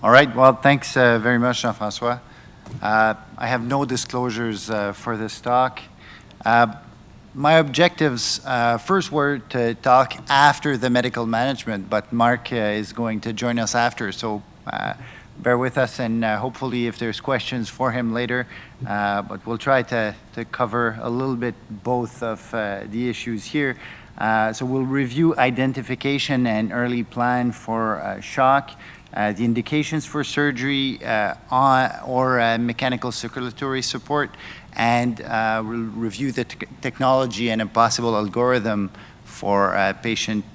All right, well, thanks very much, Jean-François. I have no disclosures for this talk. My objectives first were to talk after the medical management, but Mark is going to join us after, so bear with us, and hopefully if there's questions for him later, but we'll try to cover a little bit both of the issues here. So we'll review identification and early plan for shock, the indications for surgery or mechanical circulatory support, and we'll review the technology and a possible algorithm for patient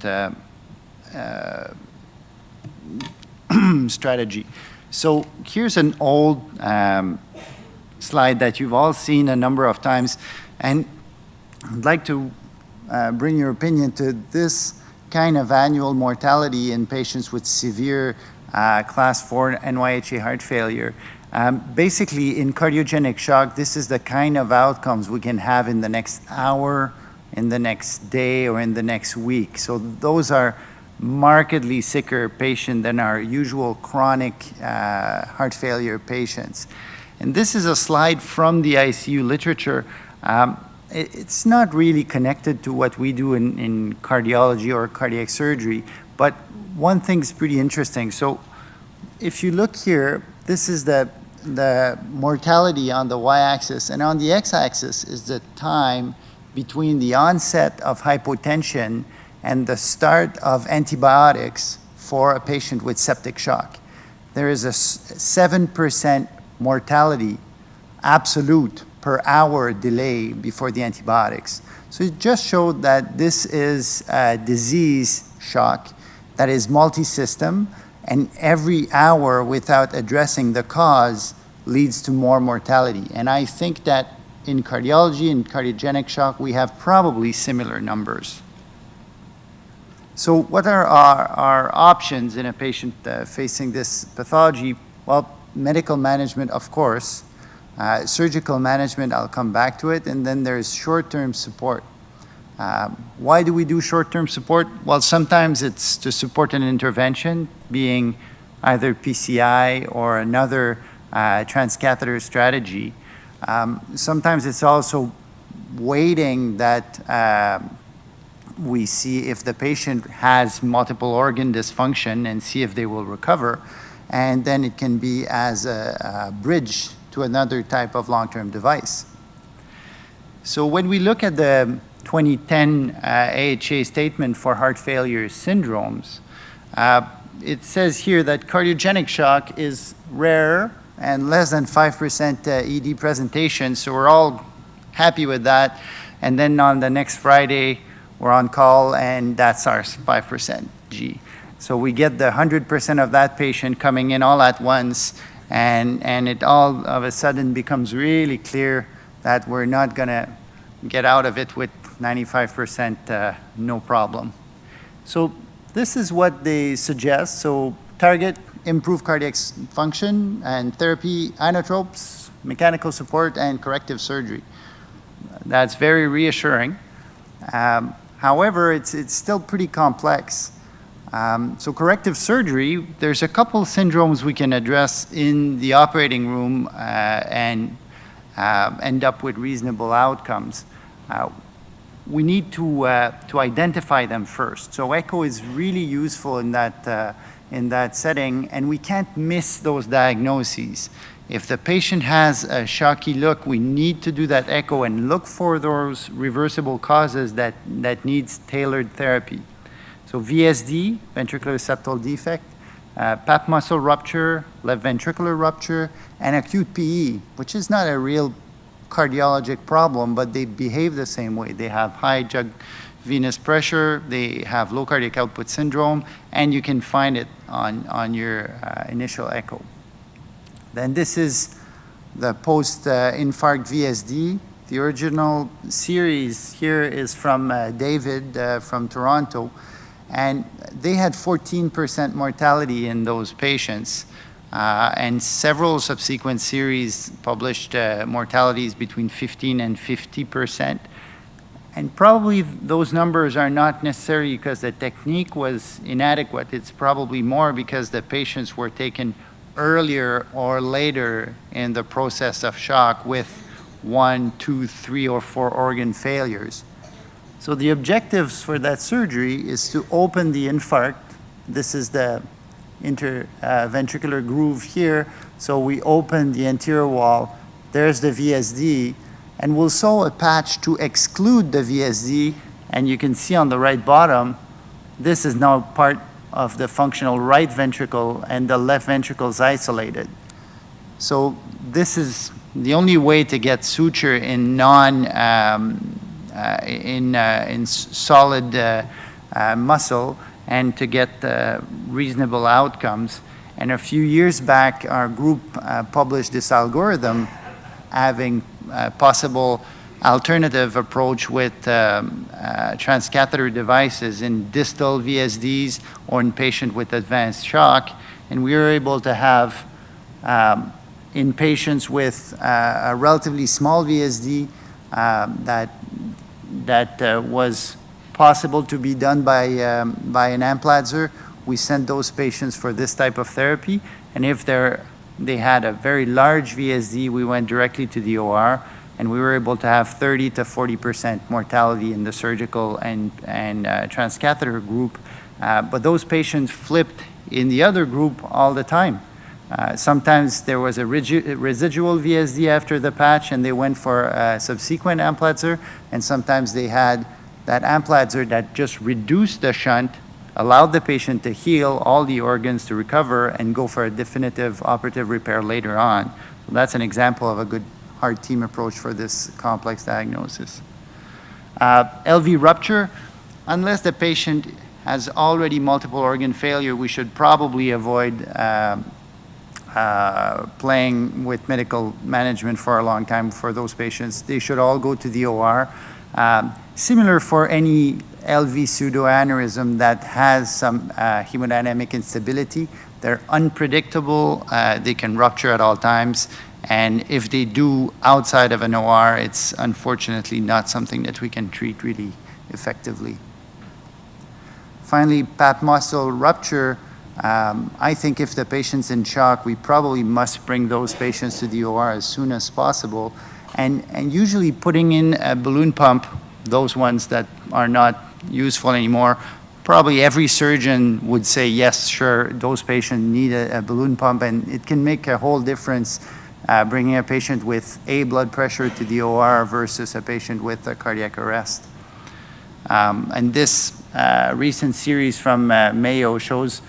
strategy. So here's an old slide that you've all seen a number of times, and I'd like to bring your opinion to this kind of annual mortality in patients with severe class 4 NYHA heart failure. Basically, in cardiogenic shock, this is the kind of outcomes we can have in the next hour, in the next day, or in the next week. So those are markedly sicker patients than our usual chronic heart failure patients. And this is a slide from the ICU literature. It's not really connected to what we do in cardiology or cardiac surgery, but one thing's pretty interesting. So if you look here, this is the mortality on the y-axis, and on the x-axis is the time between the onset of hypotension and the start of antibiotics for a patient with septic shock. There is a 7% mortality absolute per hour delay before the antibiotics. So it just showed that this is a disease shock that is multi-system, and every hour without addressing the cause leads to more mortality. And I think that in cardiology and cardiogenic shock, we have probably similar numbers. So what are our options in a patient facing this pathology? Well, medical management, of course. Surgical management, I'll come back to it, and then there's short-term support. Why do we do short-term support? Well, sometimes it's to support an intervention, being either PCI or another transcatheter strategy. Sometimes it's also waiting that we see if the patient has multiple organ dysfunction and see if they will recover, and then it can be as a bridge to another type of long-term device. So when we look at the 2010 AHA statement for heart failure syndromes, it says here that cardiogenic shock is rare and less than 5% ED presentation, so we're all happy with that. And then on the next Friday, we're on call, and that's our 5% G. So we get the 100% of that patient coming in all at once, and it all of a sudden becomes really clear that we're not gonna get out of it with 95% no problem. So this is what they suggest. So target, improve cardiac function and therapy, inotropes, mechanical support, and corrective surgery. That's very reassuring. However, it's still pretty complex. So corrective surgery, there's a couple syndromes we can address in the operating room and end up with reasonable outcomes. We need to identify them first. So echo is really useful in that setting, and we can't miss those diagnoses. If the patient has a shocky look, we need to do that echo and look for those reversible causes that needs tailored therapy. So VSD, ventricular septal defect, pap muscle rupture, left ventricular rupture, and acute PE, which is not a real cardiologic problem, but they behave the same way. They have high venous pressure, they have low cardiac output syndrome, and you can find it on your initial echo. Then this is the post-infarct VSD. The original series here is from David from Toronto, and they had 14% mortality in those patients, and several subsequent series published mortalities between 15 and 50%. And probably those numbers are not necessarily because the technique was inadequate. It's probably more because the patients were taken earlier or later in the process of shock with 1, 2, 3, or 4 organ failures. So the objectives for that surgery is to open the infarct. This is the interventricular groove here. So we open the anterior wall. There's the VSD. And we'll sew a patch to exclude the VSD. And you can see on the right bottom, this is now part of the functional right ventricle, and the left ventricle is isolated. So this is the only way to get suture in solid muscle and to get reasonable outcomes. And a few years back, our group published this algorithm having a possible alternative approach with transcatheter devices in distal VSDs or in patients with advanced shock. And we were able to have, in patients with a relatively small VSD that was possible to be done by an Amplatzer, we sent those patients for this type of therapy. And if they had a very large VSD, we went directly to the OR, and we were able to have 30 to 40% mortality in the surgical and transcatheter group. But those patients flipped in the other group all the time. Sometimes there was a residual VSD after the patch, and they went for a subsequent Amplatzer, and sometimes they had that Amplatzer that just reduced the shunt, allowed the patient to heal all the organs to recover and go for a definitive operative repair later on. So that's an example of a good heart team approach for this complex diagnosis. LV rupture, unless the patient has already multiple organ failure, we should probably avoid playing with medical management for a long time for those patients. They should all go to the OR. Similar for any LV pseudoaneurysm that has some hemodynamic instability. They're unpredictable. They can rupture at all times. And if they do outside of an OR, it's unfortunately not something that we can treat really effectively. Finally, pap muscle rupture. I think if the patient's in shock, we probably must bring those patients to the OR as soon as possible. And usually putting in a balloon pump, those ones that are not useful anymore, probably every surgeon would say, yes, sure, those patients need a balloon pump, and it can make a whole difference bringing a patient with A, blood pressure to the OR versus a patient with a cardiac arrest. And this recent series from Mayo shows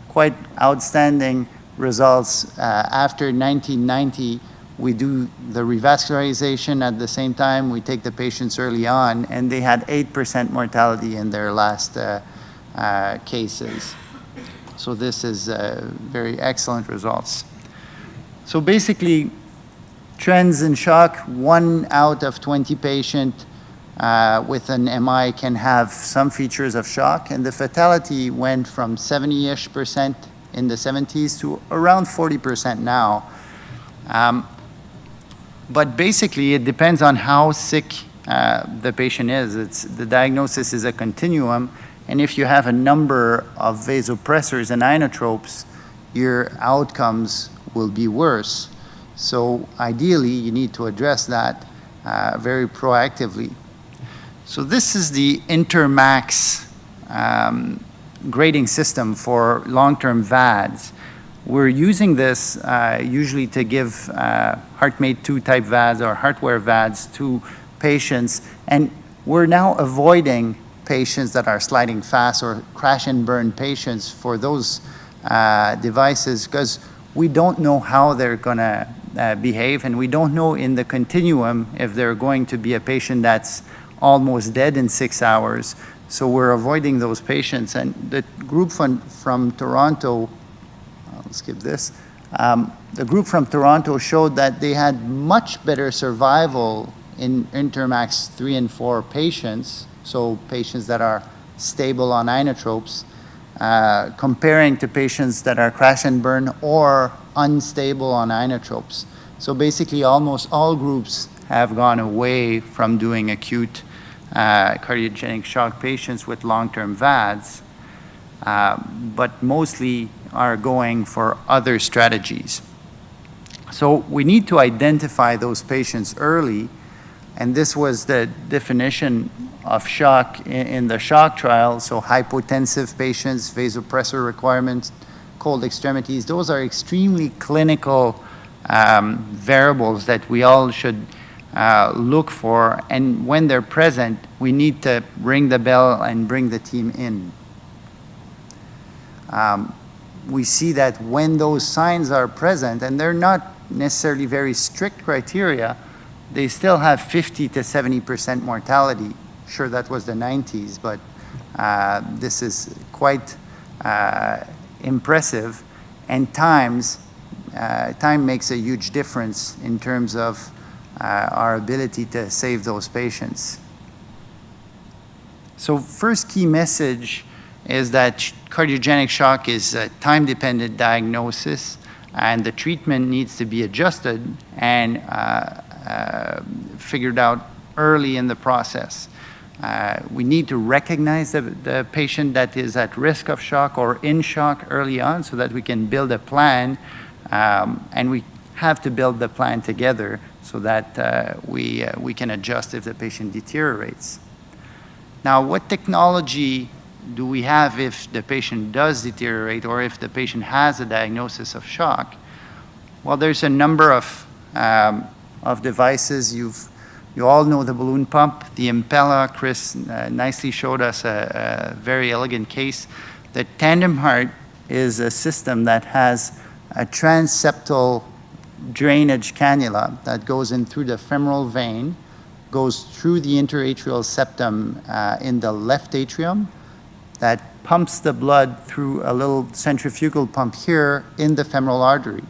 quite outstanding results. After 1990, we do the revascularization at the same time. We take the patients early on, and they had 8% mortality in their last cases. So this is very excellent results. So basically, trends in shock, 1 out of 20 patients with an MI can have some features of shock, and the fatality went from 70-ish% in the 70s to around 40% now. But basically, it depends on how sick the patient is. The diagnosis is a continuum, and if you have a number of vasopressors and inotropes, your outcomes will be worse. So ideally, you need to address that very proactively. So this is the Intermax grading system for long-term VADs. We're using this usually to give HeartMate 2 type VADs or Heartware VADs to patients, and we're now avoiding patients that are sliding fast or crash and burn patients for those devices, because we don't know how they're going to behave, and we don't know in the continuum if they're going to be a patient that's almost dead in 6 hours. So we're avoiding those patients. And the group from Toronto, I'll skip this, the group from Toronto showed that they had much better survival in Intermax 3 and 4 patients, so patients that are stable on inotropes, comparing to patients that are crash and burn or unstable on inotropes. So basically, almost all groups have gone away from doing acute cardiogenic shock patients with long-term VADs, but mostly are going for other strategies. So we need to identify those patients early, and this was the definition of shock in the shock trial. So hypotensive patients, vasopressor requirements, cold extremities, those are extremely clinical variables that we all should look for, and when they're present, we need to ring the bell and bring the team in. We see that when those signs are present, and they're not necessarily very strict criteria, they still have 50 to 70% mortality. Sure, that was the 90s, but this is quite impressive, and time makes a huge difference in terms of our ability to save those patients. So first key message is that cardiogenic shock is a time-dependent diagnosis, and the treatment needs to be adjusted and figured out early in the process. We need to recognize the patient that is at risk of shock or in shock early on so that we can build a plan, and we have to build the plan together so that we can adjust if the patient deteriorates. Now, what technology do we have if the patient does deteriorate or if the patient has a diagnosis of shock? Well, there's a number of devices. You all know the balloon pump, the Impella. Chris nicely showed us a very elegant case. The tandem heart is a system that has a transseptal drainage cannula that goes in through the femoral vein, goes through the interatrial septum in the left atrium, that pumps the blood through a little centrifugal pump here in the femoral artery.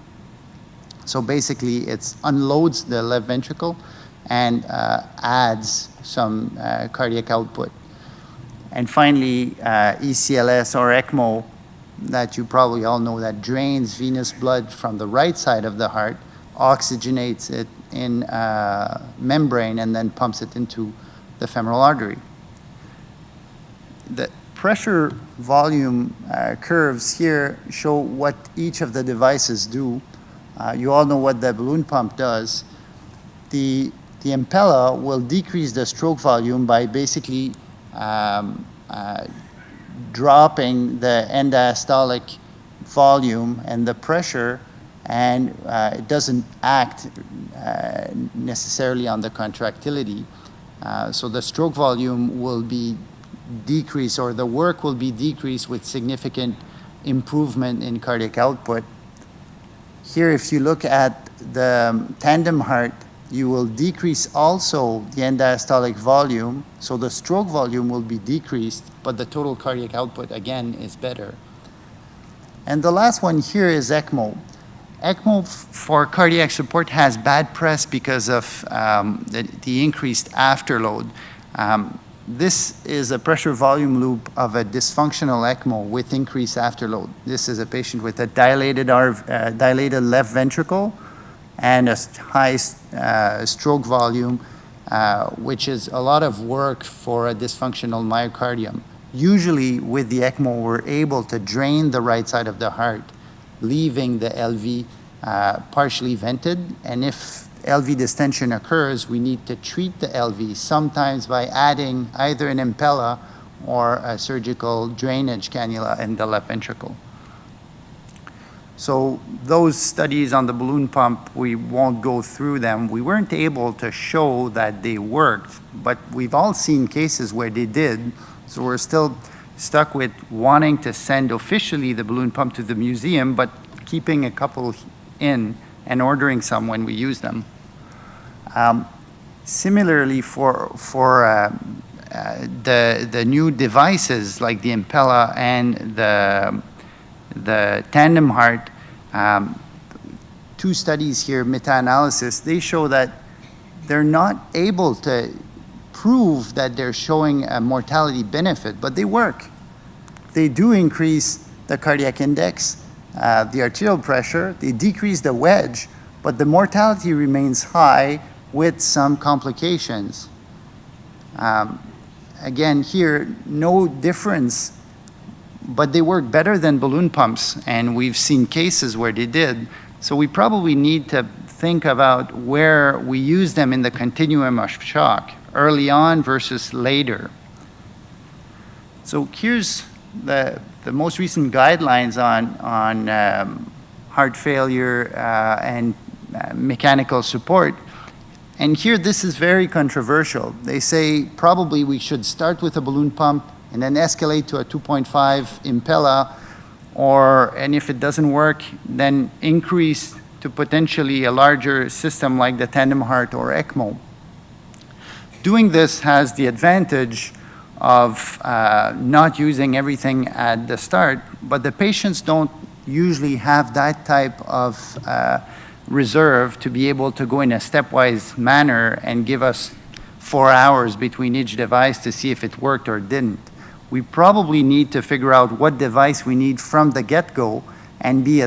So basically, it unloads the left ventricle and adds some cardiac output. And finally, ECLS or ECMO, that you probably all know, that drains venous blood from the right side of the heart, oxygenates it in membrane, and then pumps it into the femoral artery. The pressure volume curves here show what each of the devices do. You all know what the balloon pump does. The Impella will decrease the stroke volume by basically dropping the end-diastolic volume and the pressure, and it doesn't act necessarily on the contractility. So the stroke volume will be decreased, or the work will be decreased with significant improvement in cardiac output. Here, if you look at the tandem heart, you will decrease also the end-diastolic volume, so the stroke volume will be decreased, but the total cardiac output, again, is better. And the last one here is ECMO. ECMO for cardiac support has bad press because of the increased afterload. This is a pressure volume loop of a dysfunctional ECMO with increased afterload. This is a patient with a dilated left ventricle and a high stroke volume, which is a lot of work for a dysfunctional myocardium. Usually with the ECMO, we're able to drain the right side of the heart, leaving the LV partially vented. And if LV distension occurs, we need to treat the LV, sometimes by adding either an Impella or a surgical drainage cannula in the left ventricle. So those studies on the balloon pump, we won't go through them. We weren't able to show that they worked, but we've all seen cases where they did. So we're still stuck with wanting to send officially the balloon pump to the museum, but keeping a couple in and ordering some when we use them. Similarly, for the new devices like the Impella and the tandem heart, two studies here, meta-analysis, they show that they're not able to prove that they're showing a mortality benefit, but they work. They do increase the cardiac index, the arterial pressure, they decrease the wedge, but the mortality remains high with some complications. Again, here, no difference but they work better than balloon pumps, and we've seen cases where they did. So we probably need to think about where we use them in the continuum of shock, early on versus later. So here's the most recent guidelines on heart failure and mechanical support. And here, this is very controversial. They say probably we should start with a balloon pump and then escalate to a 2.5 Impella, and if it doesn't work, then increase to potentially a larger system like the tandem heart or ECMO. Doing this has the advantage of not using everything at the start, but the patients don't usually have that type of reserve to be able to go in a stepwise manner and give us 4 hours between each device to see if it worked or didn't. We probably need to figure out what device we need from the get-go and be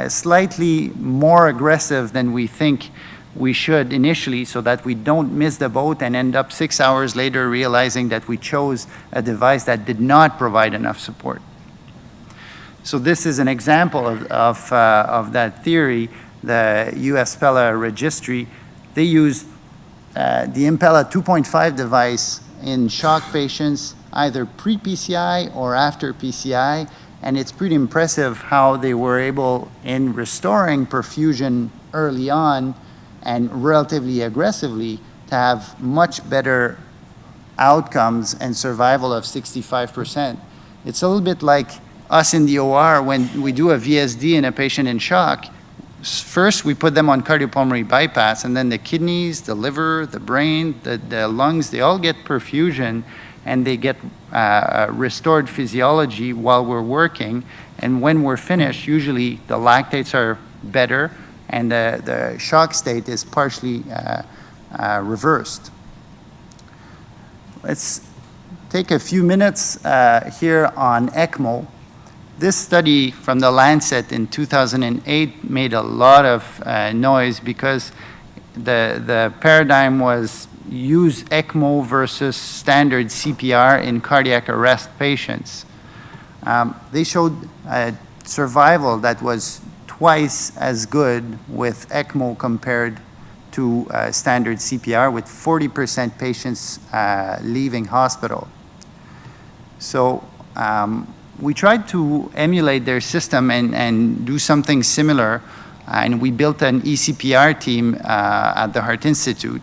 slightly more aggressive than we think we should initially, so that we don't miss the boat and end up 6 hours later realizing that we chose a device that did not provide enough support. So this is an example of that theory. The US Pella registry, they used the Impella 2.5 device in shock patients, either pre-PCI or after PCI, and it's pretty impressive how they were able, in restoring perfusion early on and relatively aggressively, to have much better outcomes and survival of 65%. It's a little bit like us in the OR when we do a VSD in a patient in shock. First, we put them on cardiopulmonary bypass, and then the kidneys, the liver, the brain, the lungs, they all get perfusion, and they get restored physiology while we're working. And when we're finished, usually the lactates are better, and the shock state is partially reversed. Let's take a few minutes here on ECMO. This study from the Lancet in 2008 made a lot of noise because the paradigm was use ECMO versus standard CPR in cardiac arrest patients. They showed survival that was twice as good with ECMO compared to standard CPR, with 40% patients leaving hospital. So we tried to emulate their system and do something similar, and we built an eCPR team at the Heart Institute,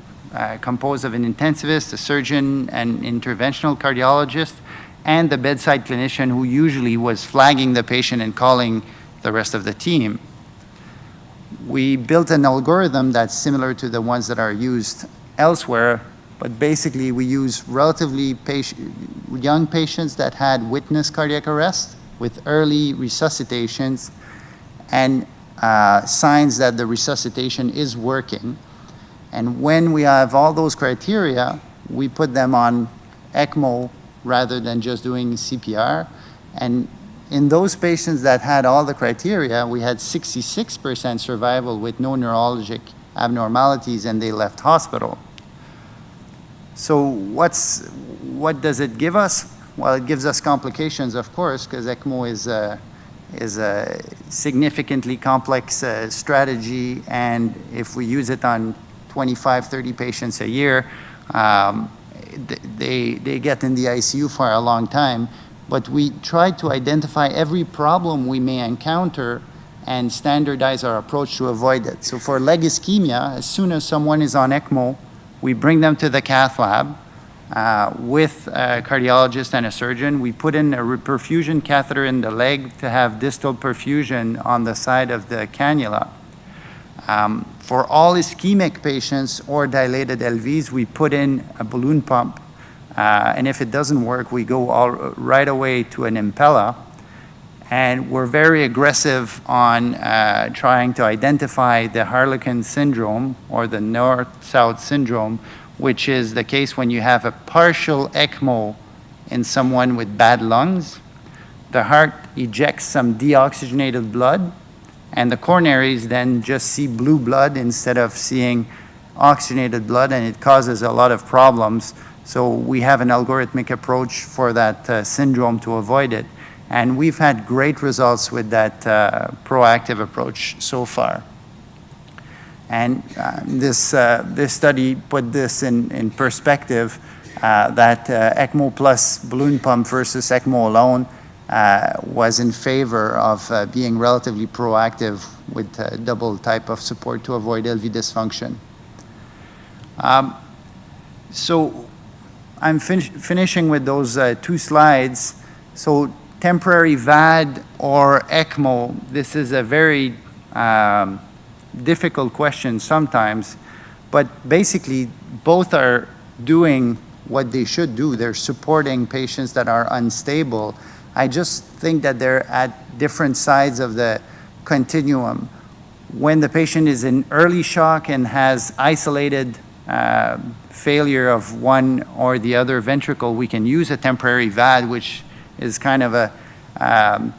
composed of an intensivist, a surgeon, an interventional cardiologist, and the bedside clinician who usually was flagging the patient and calling the rest of the team. We built an algorithm that's similar to the ones that are used elsewhere, but basically we use relatively young patients that had witnessed cardiac arrest with early resuscitations and signs that the resuscitation is working. And when we have all those criteria, we put them on ECMO rather than just doing CPR. And in those patients that had all the criteria, we had 66% survival with no neurologic abnormalities, and they left hospital. So what does it give us? Well, it gives us complications, of course, because ECMO is a significantly complex strategy, and if we use it on 25, 30 patients a year, they get in the ICU for a long time. But we try to identify every problem we may encounter and standardize our approach to avoid it. So for leg ischemia, as soon as someone is on ECMO, we bring them to the cath lab with a cardiologist and a surgeon. We put in a perfusion catheter in the leg to have distal perfusion on the side of the cannula. For all ischemic patients or dilated LVs, we put in a balloon pump. And if it doesn't work, we go right away to an Impella. And we're very aggressive on trying to identify the Harlequin syndrome or the north-south syndrome, which is the case when you have a partial ECMO in someone with bad lungs. The heart ejects some deoxygenated blood, and the coronaries then just see blue blood instead of seeing oxygenated blood, and it causes a lot of problems. So we have an algorithmic approach for that syndrome to avoid it. And we've had great results with that proactive approach so far. And this study put this in perspective, that ECMO plus balloon pump versus ECMO alone was in favor of being relatively proactive with double type of support to avoid LV dysfunction. So I'm finishing with those 2 slides. So temporary VAD or ECMO, this is a very difficult question sometimes, but basically both are doing what they should do. They're supporting patients that are unstable. I just think that they're at different sides of the continuum. When the patient is in early shock and has isolated failure of one or the other ventricle, we can use a temporary VAD, which is kind of a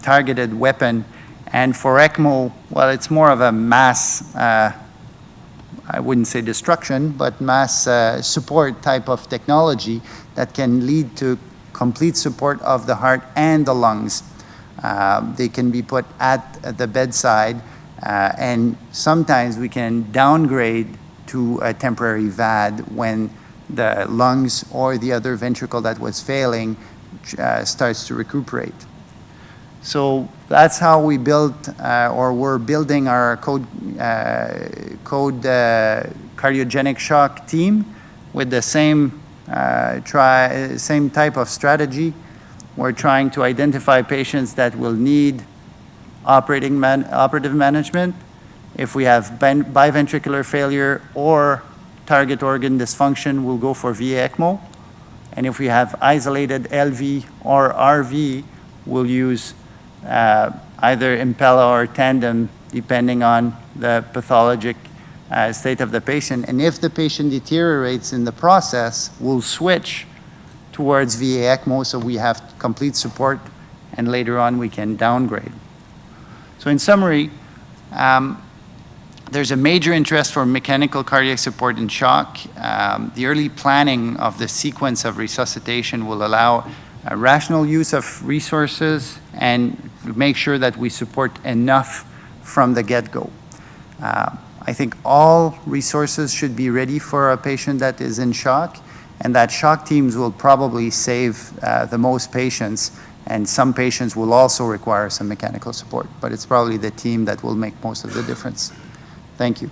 targeted weapon. And for ECMO, well, it's more of a mass, I wouldn't say destruction, but mass support type of technology that can lead to complete support of the heart and the lungs. They can be put at the bedside, and sometimes we can downgrade to a temporary VAD when the lungs or the other ventricle that was failing starts to recuperate. So that's how we built, or we're building our code cardiogenic shock team with the same type of strategy. We're trying to identify patients that will need operative management. If we have biventricular failure or target organ dysfunction, we'll go for VA ECMO. And if we have isolated LV or RV, we'll use either Impella or Tandem, depending on the pathologic state of the patient. And if the patient deteriorates in the process, we'll switch towards VA ECMO so we have complete support, and later on we can downgrade. So in summary, there's a major interest for mechanical cardiac support in shock. The early planning of the sequence of resuscitation will allow a rational use of resources and make sure that we support enough from the get-go. I think all resources should be ready for a patient that is in shock, and that shock teams will probably save the most patients, and some patients will also require some mechanical support, but it's probably the team that will make most of the difference. Thank you.